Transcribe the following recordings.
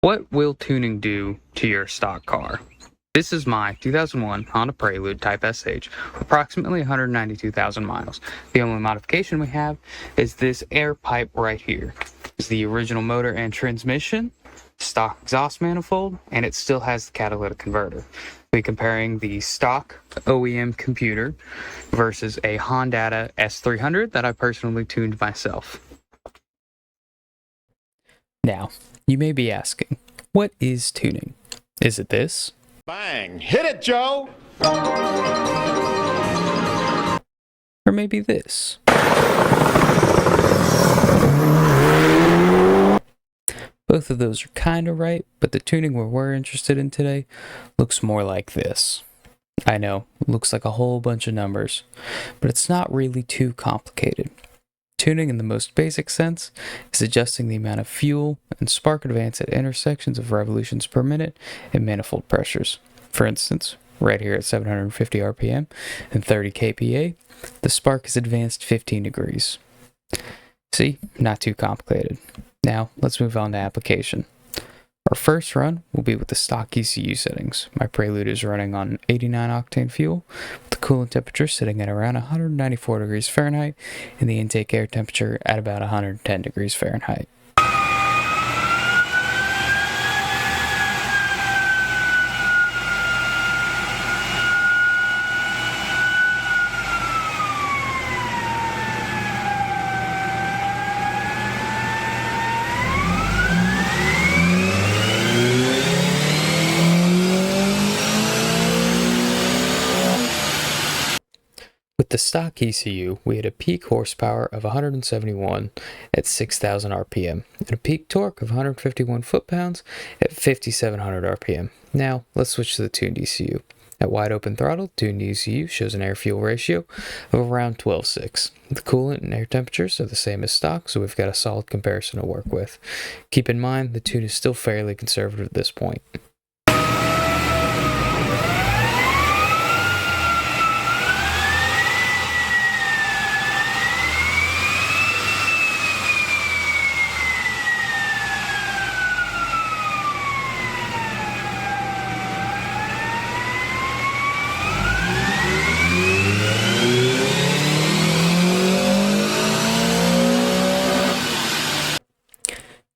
What will tuning do to your stock car? This is my 2001 Honda Prelude Type SH, approximately 192,000 miles. The only modification we have is this air pipe right here. It's the original motor and transmission, stock exhaust manifold, and it still has the catalytic converter. We'll be comparing the stock OEM computer versus a Honda S300 that I personally tuned myself. Now, you may be asking, what is tuning? Is it this? Bang! Hit it, Joe! Or maybe this? Both of those are kind of right, but the tuning we're interested in today looks more like this. I know, it looks like a whole bunch of numbers, but it's not really too complicated. Tuning in the most basic sense is adjusting the amount of fuel and spark advance at intersections of revolutions per minute and manifold pressures. For instance, right here at 750 RPM and 30 kPa, the spark is advanced 15 degrees. See, not too complicated. Now, let's move on to application. Our first run will be with the stock ECU settings. My Prelude is running on 89 octane fuel, with the coolant temperature sitting at around 194 degrees Fahrenheit, and the intake air temperature at about 110 degrees Fahrenheit. With the stock ECU, we had a peak horsepower of 171 at 6,000 RPM and a peak torque of 151 foot-pounds at 5,700 RPM. Now, let's switch to the tuned ECU. At wide open throttle, tuned ECU shows an air-fuel ratio of around 12:6. The coolant and air temperatures are the same as stock, so we've got a solid comparison to work with. Keep in mind, the tune is still fairly conservative at this point.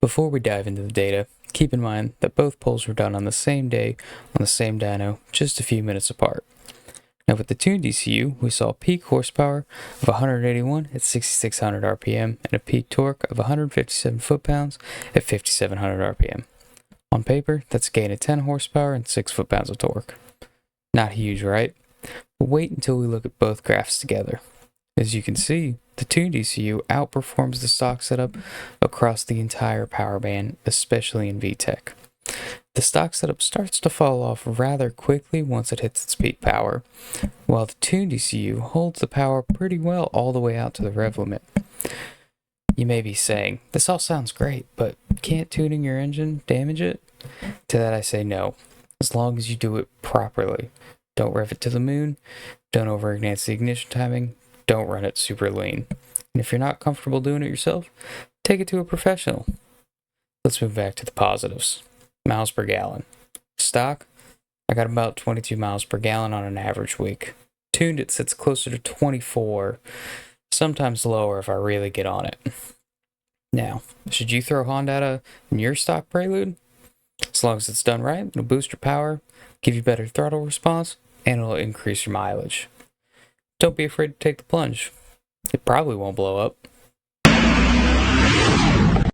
Before we dive into the data, keep in mind that both polls were done on the same day on the same dyno, just a few minutes apart. Now with the tuned ECU, we saw a peak horsepower of 181 at 6,600 RPM and a peak torque of 157 foot-pounds at 5,700 RPM. On paper, that's a gain of 10 horsepower and 6 foot-pounds of torque. Not huge, right? But wait until we look at both graphs together. As you can see, the tuned ECU outperforms the stock setup across the entire power band, especially in VTEC. The stock setup starts to fall off rather quickly once it hits its peak power, while the tuned ECU holds the power pretty well all the way out to the rev limit. You may be saying, this all sounds great, but can't tuning your engine damage it? To that I say no, as long as you do it properly. Don't rev it to the moon, don't over-enhance the ignition timing, don't run it super lean. And if you're not comfortable doing it yourself, take it to a professional. Let's move back to the positives. Miles per gallon. Stock, I got about 22 miles per gallon on an average week. Tuned, it sits closer to 24, sometimes lower if I really get on it. Now, should you throw Honda in your stock Prelude? As long as it's done right, it'll boost your power, give you better throttle response, and it'll increase your mileage. Don't be afraid to take the plunge. It probably won't blow up.